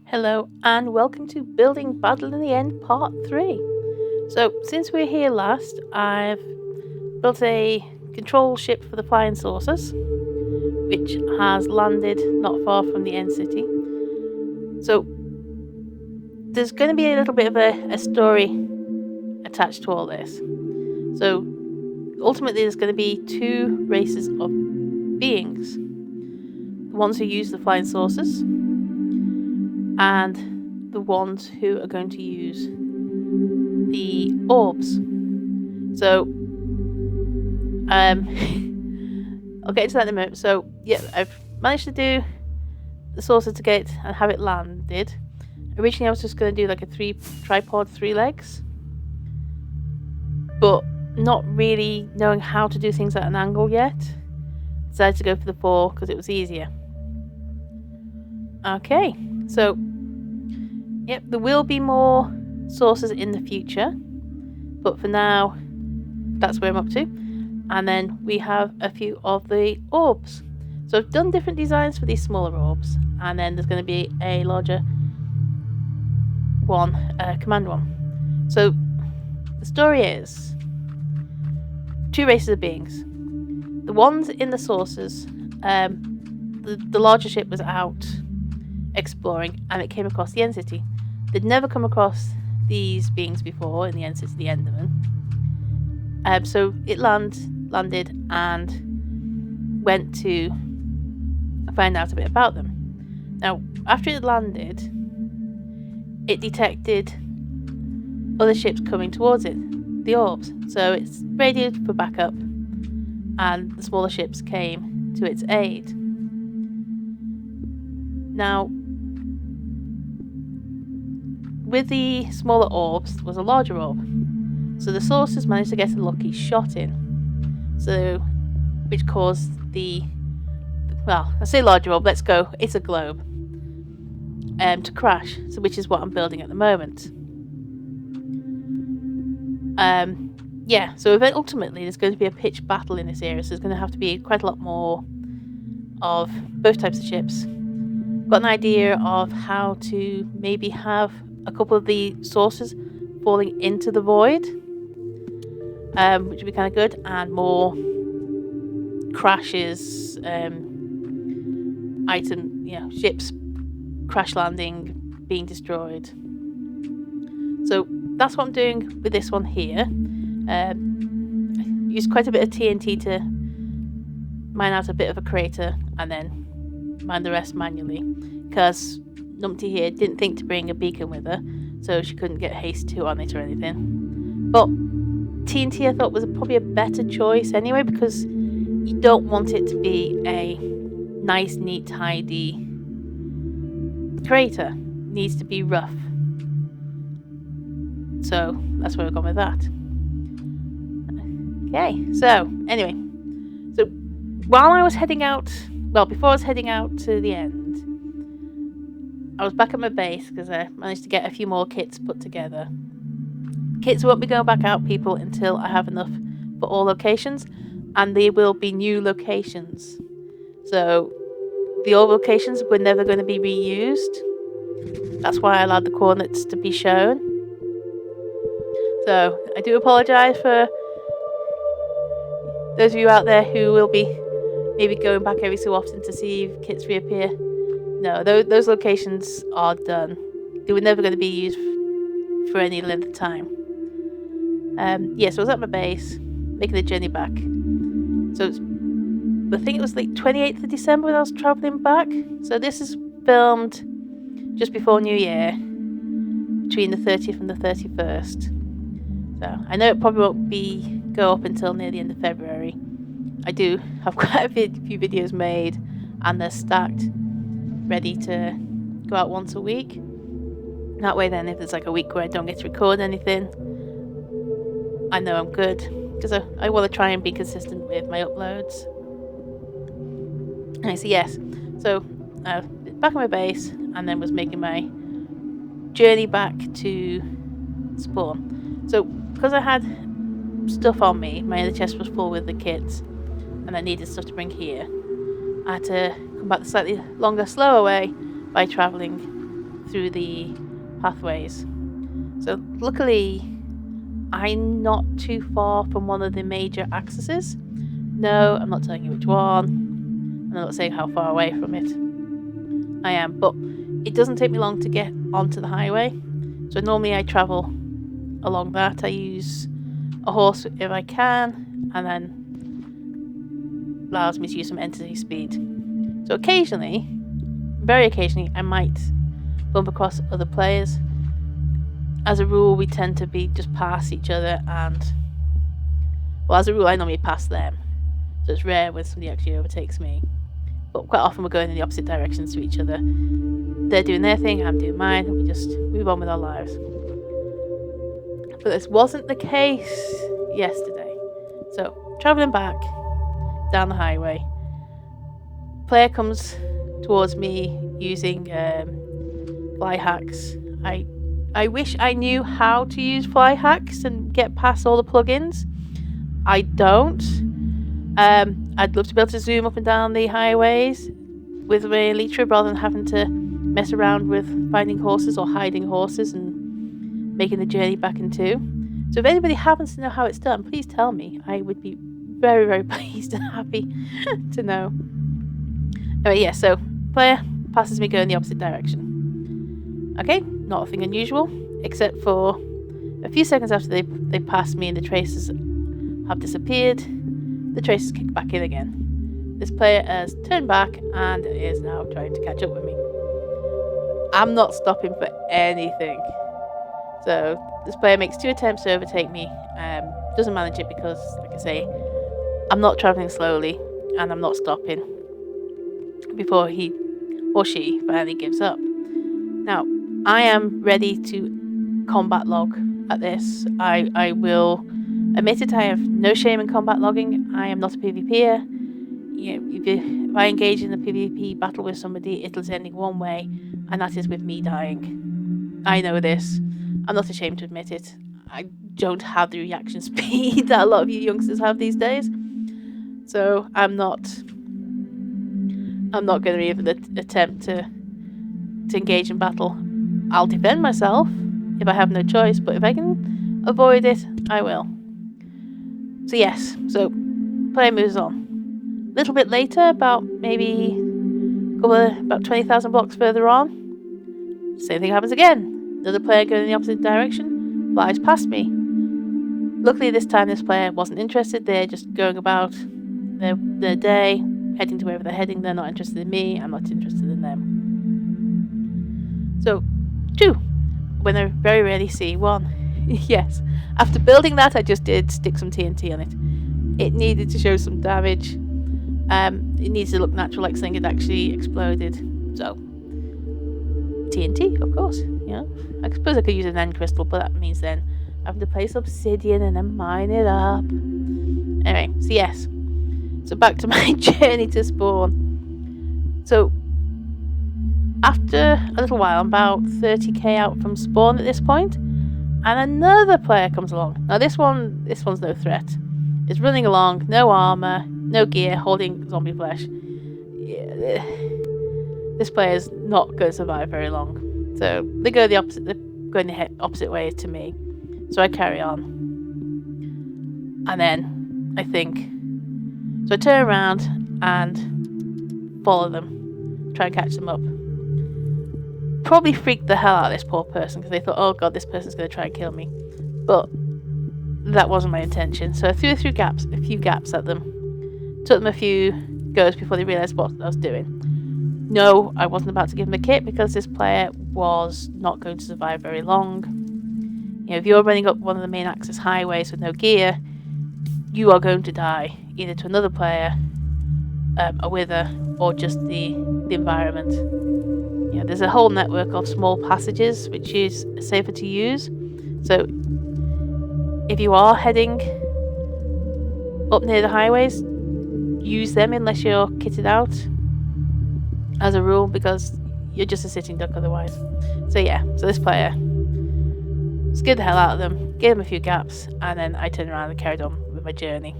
Hello and welcome to Building Battle in the End Part 3. So, since we were here last, I've built a control ship for the flying saucers, which has landed not far from the end city. So, there's going to be a little bit of a story attached to all this. So, ultimately, there's going to be two races of beings: the ones who use the flying saucers and the ones who are going to use the orbs. So, I'll get into that in a moment. So, yeah, I've managed to do the saucer to get and have it landed. Originally, I was just going to do like a tripod, 3 legs, but not really knowing how to do things at an angle yet. Decided to go for the 4 because it was easier. Okay, so yep, there will be more saucers in the future, but for now, that's where I'm up to. And then we have a few of the orbs. So I've done different designs for these smaller orbs, and then there's going to be a larger one, command one. So the story is 2 races of beings. The ones in the saucers, the larger ship was out exploring, and it came across the End City. They'd never come across these beings before in the End City, the Enderman. So it landed and went to find out a bit about them. Now, after it landed, it detected other ships coming towards it, the orbs. So it's radioed for backup, and the smaller ships came to its aid. Now, with the smaller orbs was a larger orb. So the saucers managed to get a lucky shot in. So, which caused I say larger orb, let's go, it's a globe, to crash. So which is what I'm building at the moment. So ultimately there's going to be a pitched battle in this area, so there's going to have to be quite a lot more of both types of ships. Got an idea of how to maybe have a couple of the saucers falling into the void, which would be kind of good, and more crashes, ships crash landing, being destroyed. So that's what I'm doing with this one here. Used quite a bit of TNT to mine out a bit of a crater, and then mine the rest manually, because Numpty here didn't think to bring a beacon with her, so she couldn't get haste 2 on it or anything. But TNT I thought was probably a better choice anyway, because you don't want it to be a nice, neat, tidy crater. It needs to be rough. So that's where we've gone with that. Okay, so anyway. So while I was heading out, before I was heading out to the end, I was back at my base because I managed to get a few more kits put together. Kits won't be going back out, people, until I have enough for all locations, and they will be new locations. So the old locations were never going to be reused. That's why I allowed the coordinates to be shown. So I do apologise for those of you out there who will be maybe going back every so often to see if kits reappear. No, those locations are done. They were never going to be used for any length of time. So I was at my base, making the journey back. So I think it was like 28th of December when I was travelling back. So this is filmed just before New Year, between the 30th and the 31st. So I know it probably won't go up until near the end of February. I do have quite a few videos made, and they're stacked, ready to go out once a week. That way then, if there's like a week where I don't get to record anything, I know I'm good, because I want to try and be consistent with my uploads. Anyway, so yes, so back at my base, and then was making my journey back to spawn. So because I had stuff on me, my other chest was full with the kits, and I needed stuff to bring here, I had to come back the slightly longer, slower way by travelling through the pathways. So luckily, I'm not too far from one of the major accesses. No, I'm not telling you which one. I'm not saying how far away from it I am, but it doesn't take me long to get onto the highway. So normally I travel along that. I use a horse if I can, and then allows me to use some entity speed. So occasionally, very occasionally, I might bump across other players. As a rule, we tend to be just past each other, and well, as a rule, I normally pass them. So it's rare when somebody actually overtakes me. But quite often we're going in the opposite directions to each other. They're doing their thing, I'm doing mine, and we just move on with our lives. But this wasn't the case yesterday. So, travelling back down the highway, player comes towards me using fly hacks. I wish I knew how to use fly hacks and get past all the plugins. I don't. I'd love to be able to zoom up and down the highways with my elytra rather than having to mess around with finding horses or hiding horses and making the journey back in two. So if anybody happens to know how it's done, please tell me. I would be very, very pleased and happy to know. Anyway, yeah, so player passes me going the opposite direction. Okay, not a thing unusual, except for a few seconds after they pass me and the traces have disappeared, the traces kick back in again. This player has turned back and is now trying to catch up with me. I'm not stopping for anything. So this player makes 2 attempts to overtake me. Doesn't manage it because, like I say, I'm not travelling slowly and I'm not stopping before he or she finally gives up. Now, I am ready to combat log at this. I will admit it, I have no shame in combat logging. I am not a PvPer. You know, if I engage in a PvP battle with somebody, it'll end in one way, and that is with me dying. I know this. I'm not ashamed to admit it. I don't have the reaction speed that a lot of you youngsters have these days. So I'm not going to even attempt to engage in battle. I'll defend myself if I have no choice, but if I can avoid it, I will. So yes, so player moves on. A little bit later, about 20,000 blocks further on, same thing happens again. Another player going in the opposite direction flies past me. Luckily this time this player wasn't interested. They're just going about their day, heading to wherever they're heading. They're not interested in me. I'm not interested in them. So 2, when I very rarely see 1. Yes, after building that I just did stick some TNT on it. It needed to show some damage. It needs to look natural, like something had actually exploded. So TNT, of course. You know, I suppose I could use an end crystal, but that means then having to place obsidian and then mine it up. Anyway, so yes. So back to my journey to spawn. So after a little while, I'm about 30k out from spawn at this point, and another player comes along. Now this one's no threat. It's running along, no armor, no gear, holding zombie flesh. Yeah, this player's not going to survive very long. So they go they're going the opposite way to me. So I carry on. And then I turn around and follow them, try and catch them up. Probably freaked the hell out of this poor person because they thought, oh god, this person's going to try and kill me. But that wasn't my intention. So I threw a few gaps at them. Took them a few goes before they realised what I was doing. No, I wasn't about to give them a kit because this player was not going to survive very long. You know, if you're running up one of the main access highways with no gear, you are going to die, either to another player, a wither, or just the environment. You know, there's a whole network of small passages which is safer to use. So if you are heading up near the highways, use them unless you're kitted out, as a rule, because you're just a sitting duck otherwise. So yeah, so this player scared the hell out of them, gave them a few gaps, and then I turned around and carried on with my journey.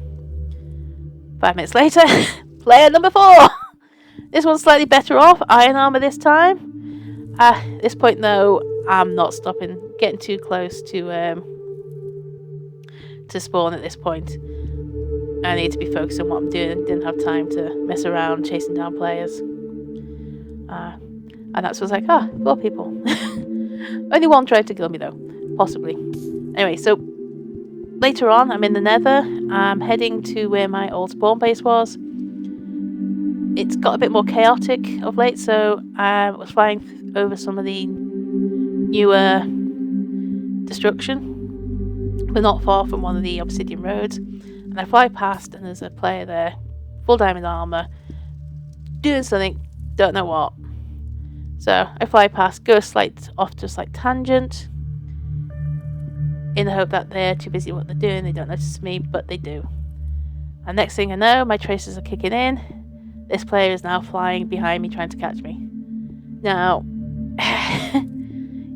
5 minutes later, player number 4! This one's slightly better off, iron armor this time. At this point, though, I'm not stopping. Getting too close to spawn at this point. I need to be focused on what I'm doing. Didn't have time to mess around chasing down players. And that's was like, poor people. Only one tried to kill me, though. Possibly. Anyway, so later on, I'm in the Nether. I'm heading to where my old spawn base was. It's got a bit more chaotic of late, so I was flying over some of the newer destruction, but not far from one of the obsidian roads. And I fly past, and there's a player there, full diamond armor, doing something, don't know what. So I fly past, go off to a slight tangent, in the hope that they're too busy what they're doing, they don't notice me, but they do. And next thing I know, my tracers are kicking in. This player is now flying behind me, trying to catch me. Now,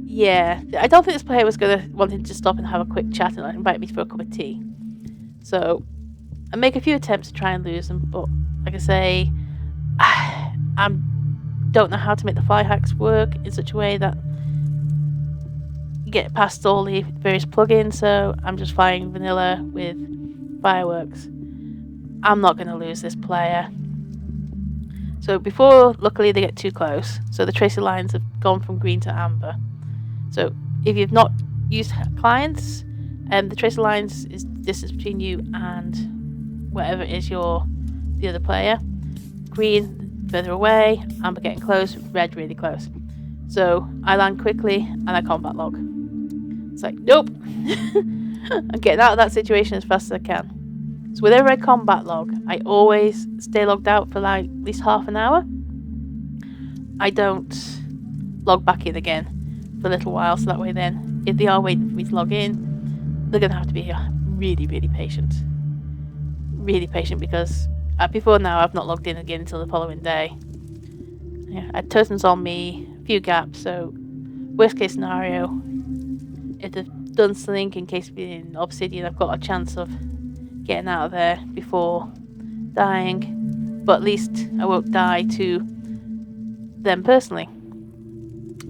yeah, I don't think this player was wanting to stop and have a quick chat and invite me for a cup of tea. So I make a few attempts to try and lose them, but like I say, I don't know how to make the fly hacks work in such a way that you get past all the various plugins, so I'm just flying vanilla with fireworks. I'm not going to lose this player. So before, luckily, they get too close, so the tracer lines have gone from green to amber. So if you've not used clients, the tracer lines is distance between you and whatever is the other player. Green further away, amber getting close, red really close. So I land quickly and I combat log. It's like, nope. I'm getting out of that situation as fast as I can. So whenever I combat log, I always stay logged out for like at least half an hour. I don't log back in again for a little while, so that way then, if they are waiting for me to log in, they're going to have to be really, really patient. Really patient, because before now I've not logged in again until the following day. Yeah, I had totems on me, a few gaps, so worst case scenario, if they've done something in case being obsidian, I've got a chance of getting out of there before dying, but at least I won't die to them personally.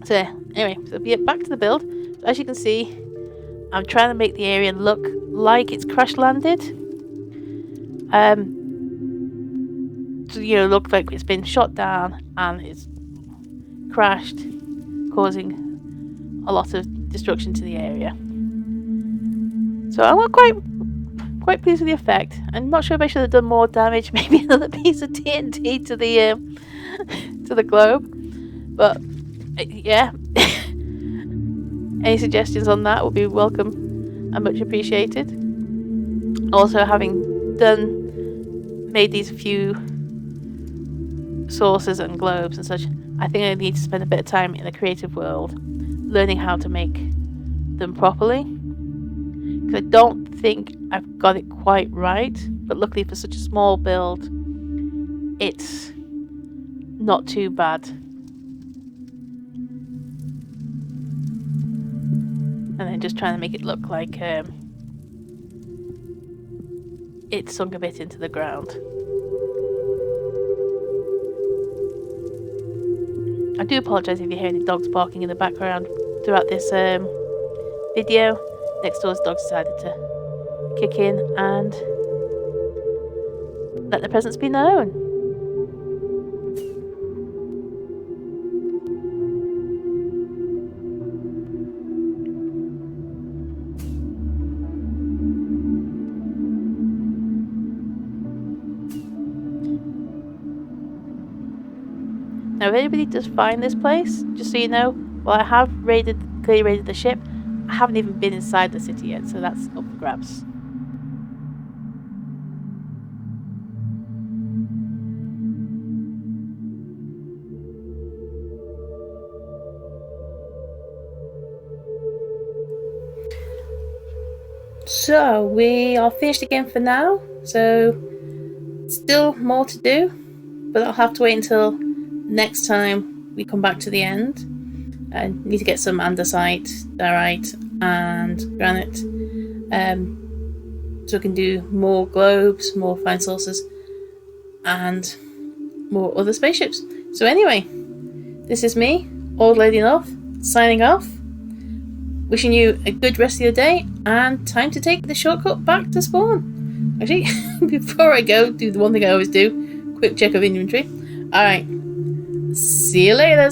So anyway, so back to the build. So as you can see, I'm trying to make the area look like it's crash landed. So, look like it's been shot down and it's crashed, causing a lot of destruction to the area. So I'm quite pleased with the effect. I'm not sure if I should have done more damage, maybe another piece of TNT to the to the globe, but yeah. Any suggestions on that will be welcome and much appreciated. Also, having made these few sources and globes and such, I think I need to spend a bit of time in the creative world learning how to make them properly, because I don't think I've got it quite right, but luckily for such a small build, it's not too bad. And then just trying to make it look like it sunk a bit into the ground. I do apologise if you hear any dogs barking in the background throughout this video. Next door's dog decided to kick in and let the presence be known. Now, if anybody does find this place, just so you know, while I have clearly raided the ship, I haven't even been inside the city yet, so that's up for grabs. So, we are finished again for now, so still more to do, but I'll have to wait until next time we come back to the end. I need to get some andesite, diorite and granite, so we can do more globes, more fine sources and more other spaceships. So anyway, this is me Old Lady Love, signing off. Wishing you a good rest of your day, and time to take the shortcut back to spawn. Actually, before I go, do the one thing I always do. Quick check of inventory. Alright. See you later.